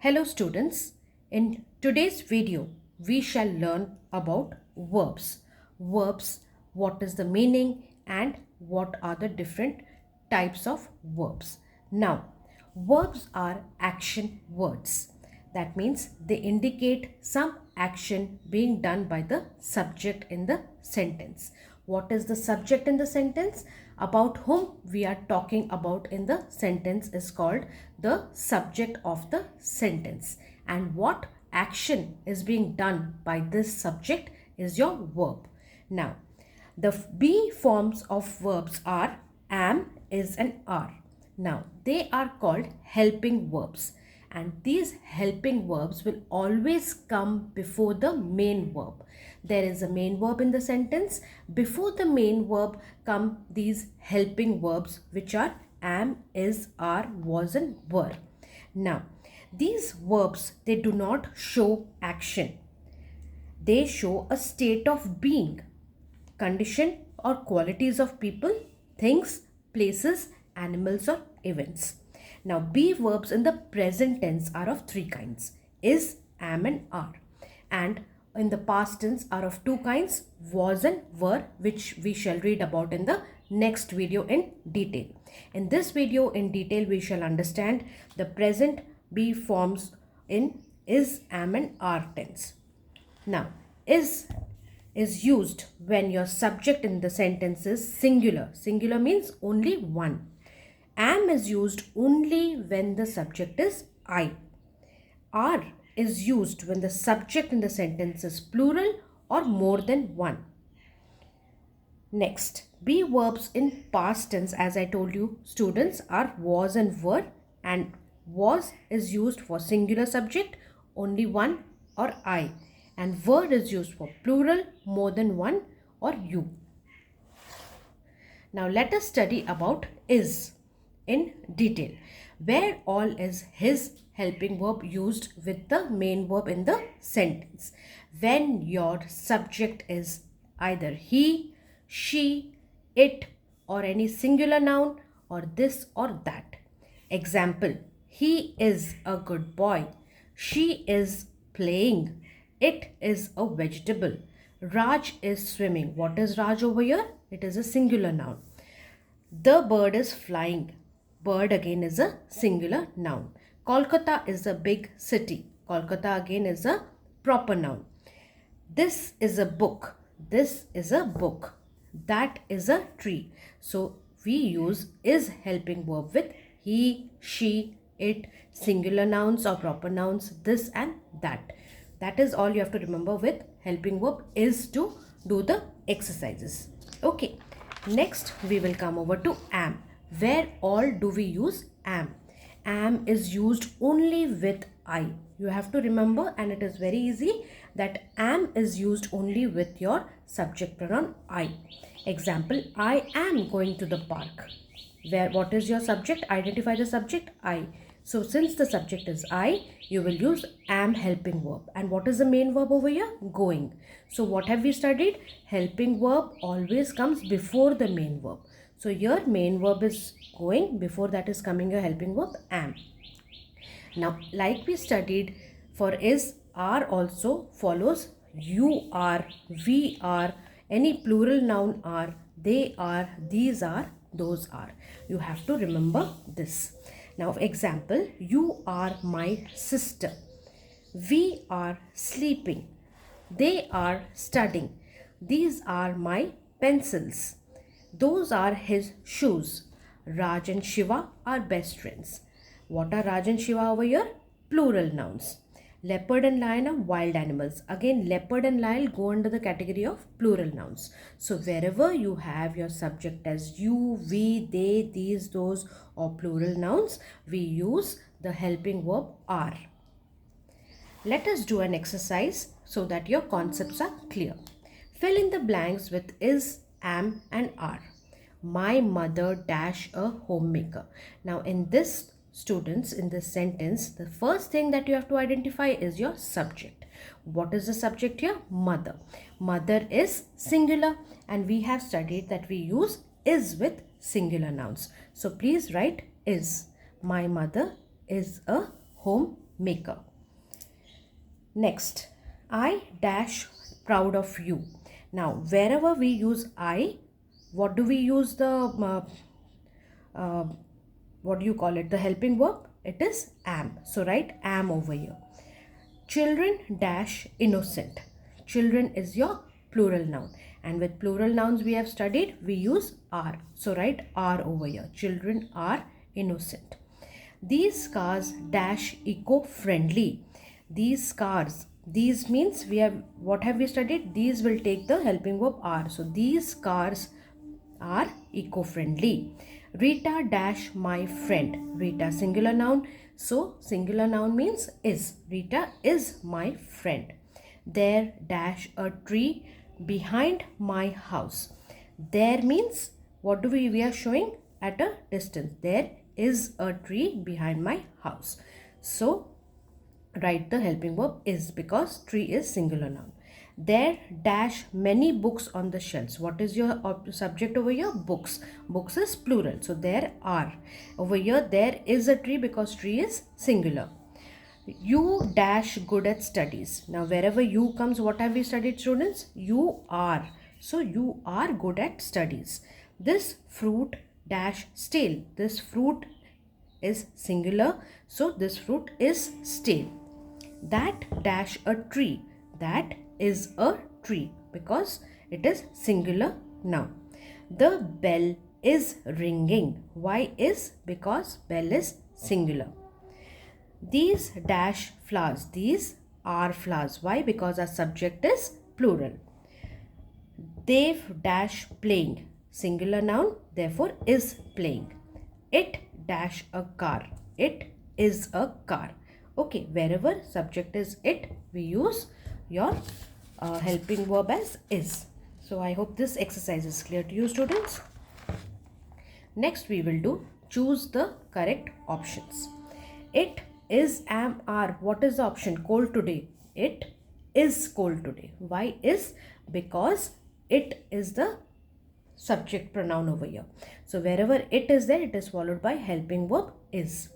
Hello students, in today's video we shall learn about verbs. Verbs, what is the meaning and what are the different types of verbs. Now, verbs are action words. That means they indicate some action being done by the subject in the sentence. What is the subject in the sentence? About whom we are talking about in the sentence is called the subject of the sentence. And what action is being done by this subject is your verb. Now, the be forms of verbs are am, is and are. Now, they are called helping verbs, and these helping verbs will always come before the main verb. There is a main verb in the sentence. Before the main verb come these helping verbs, which are am, is, are, was and were. Now, these verbs, they do not show action. They show a state of being, condition or qualities of people, things, places, animals or events. Now, be verbs in the present tense are of three kinds: is, am and are. And in the past tense are of two kinds: was and were, which we shall read about in the next video in detail. In this video in detail we shall understand the present be forms in is, am and are tense. Now, is used when your subject in the sentence is singular. Singular means only one. Am is used only when the subject is I. Are is used when the subject in the sentence is plural or more than one. Next, be verbs in past tense, as I told you students, are was and were, and was is used for singular subject, only one or I, and were is used for plural, more than one or you. Now let us study about is in detail, where all is his helping verb used with the main verb in the sentence. When your subject is either he, she, it or any singular noun or this or that. Example, he is a good boy. She is playing. It is a vegetable. Raj is swimming. What is Raj over here? It is a singular noun. The bird is flying. Bird again is a singular noun. Kolkata is a big city. Kolkata again is a proper noun. This is a book. This is a book. That is a tree. So we use is helping verb with he, she, it, singular nouns or proper nouns, this and that. That is all you have to remember with helping verb is to do the exercises. Okay. Next we will come over to am. Where all do we use am? Am is used only with I. You have to remember, and it is very easy, that am is used only with your subject pronoun I. Example, I am going to the park. Where what is your subject? Identify the subject I. So since the subject is I, you will use am helping verb. And what is the main verb over here? Going. So what have we studied? Helping verb always comes before the main verb. So your main verb is going, before that is coming your helping verb am. Now, like we studied for is, are also follows you are, we are, any plural noun are, they are, these are, those are. You have to remember this. Now, example, you are my sister. We are sleeping. They are studying. These are my pencils. Those are his shoes. Raj and Shiva are best friends. What are Raj and Shiva over here? Plural nouns. Leopard and lion are wild animals. Again, leopard and lion go under the category of plural nouns. So wherever you have your subject as you, we, they, these, those or plural nouns, we use the helping verb are. Let us do an exercise so that your concepts are clear. Fill in the blanks with is, am and are. My mother dash a homemaker. Now in this students, in this sentence, the first thing that you have to identify is your subject. What is the subject here? Mother. Mother is singular, and we have studied that we use is with singular nouns. So please write is. My mother is a homemaker. maker. Next, I dash proud of you. Now, wherever we use I, what do we use the what do you call it, the helping verb? It is am. So write am over here. Children dash innocent. Children is your plural noun, and with plural nouns we have studied, we use are. So write are over here. Children are innocent. These cars dash eco-friendly. These cars, these means we have, what have we studied? These will take the helping verb are. So these cars are eco-friendly. Rita dash my friend. Rita singular noun. So singular noun means is. Rita is my friend. There dash a tree behind my house. There means what do we are showing at a distance. There is a tree behind my house. So write the helping verb is, because tree is singular noun. There dash many books on the shelves. What is your subject over here? Books. Books is plural. So there are. Over here there is a tree because tree is singular. You dash good at studies. Now wherever you comes, what have we studied, students? You are. So you are good at studies. This fruit dash stale. This fruit is singular. So this fruit is stale. That dash a tree. That is a tree because it is singular noun. The bell is ringing. Why is? Because bell is singular. These dash flowers. These are flowers. Why? Because our subject is plural. They've dash playing. Singular noun, therefore is playing. It dash a car. It is a car. Okay, wherever subject is it, we use your helping verb as is. So I hope this exercise is clear to you, students. Next we will do choose the correct options. It is, am, are. What is the option? Cold today. It is cold today. Why is? Because it is the subject pronoun over here. So wherever it is there, it is followed by helping verb is.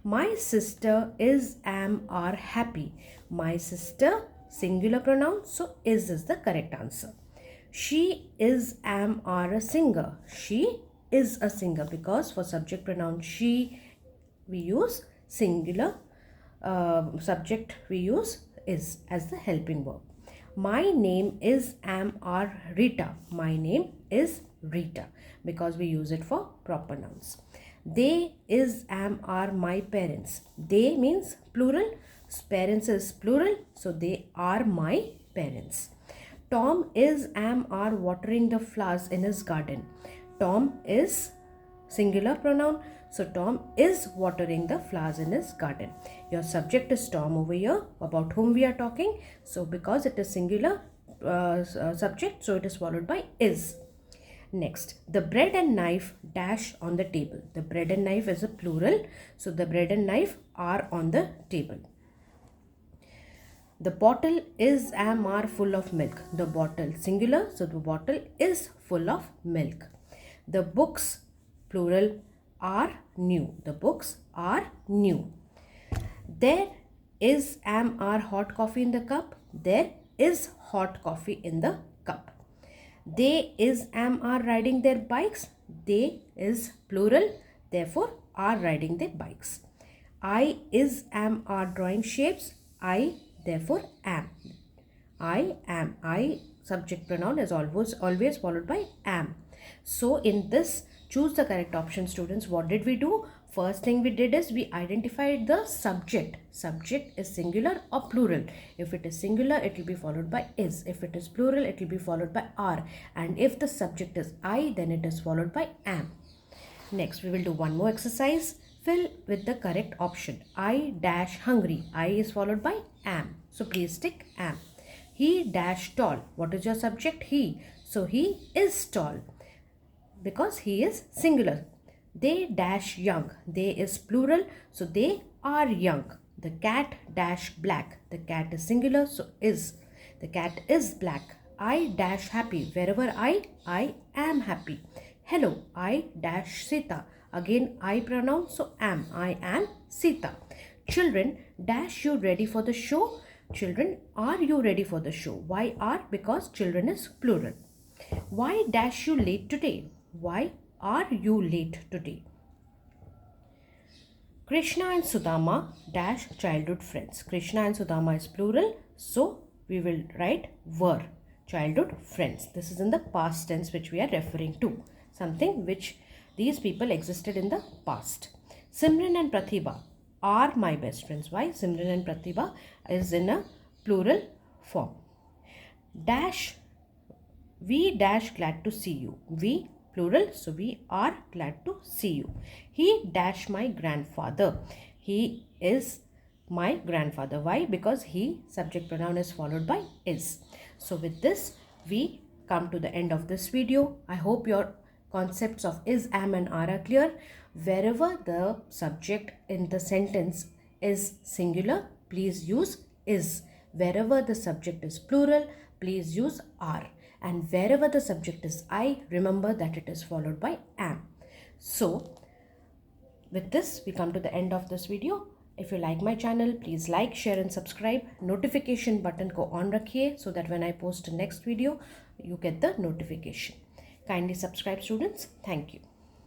My sister is, am, are happy. My sister, singular pronoun, so is the correct answer. She is, am, are a singer. She is a singer because for subject pronoun she, we use singular. Subject we use is as the helping verb. My name is, am, are Rita. My name is Rita because we use it for proper nouns. They is, am, are my parents. They means plural. Parents is plural. So they are my parents. Tom is, am, are watering the flowers in his garden. Tom is singular pronoun. So Tom is watering the flowers in his garden. Your subject is Tom over here, about whom we are talking. So because it is singular subject, so it is followed by is. Next, the bread and knife dash on the table. The bread and knife is a plural. So the bread and knife are on the table. The bottle is, am, are full of milk. The bottle singular. So the bottle is full of milk. The books plural are new. The books are new. There is, am, are hot coffee in the cup. There is hot coffee in the cup. They is, am, are riding their bikes. They is plural. Therefore are riding their bikes. I is, am, are drawing shapes. I therefore am. I am. I subject pronoun is always followed by am. So in this, choose the correct option, students. What did we do? First thing we did is we identified the subject. Subject is singular or plural. If it is singular, it will be followed by is. If it is plural, it will be followed by are. And if the subject is I, then it is followed by am. Next, we will do one more exercise. Fill with the correct option. I dash hungry. I is followed by am. So please tick am. He dash tall. What is your subject? He. So he is tall because he is singular. They dash young. They is plural. So they are young. The cat dash black. The cat is singular. So is. The cat is black. I dash happy. Wherever I am happy. Hello, I dash Sita. Again I pronoun. So am. I am Sita. Children, dash you ready for the show? Children, are you ready for the show? Why are? Because children is plural. Why dash you late today? Why are you late today? Krishna and Sudama dash childhood friends. Krishna and Sudama is plural, so we will write were childhood friends. This is in the past tense which we are referring to. Something which these people existed in the past. Simran and Pratibha are my best friends. Why? Simran and Pratibha is in a plural form. Dash, we dash glad to see you. We plural, so we are glad to see you. He dash my grandfather. He is my grandfather. Why? Because he subject pronoun is followed by is. So with this we come to the end of this video. I hope your concepts of is, am and are clear. Wherever the subject in the sentence is singular, please use is. Wherever the subject is plural, please use are. And wherever the subject is I, remember that it is followed by am. So with this we come to the end of this video. If you like my channel, please like, share and subscribe. Notification button ko on rakhiye so that when I post the next video, you get the notification. Kindly subscribe, students. Thank you.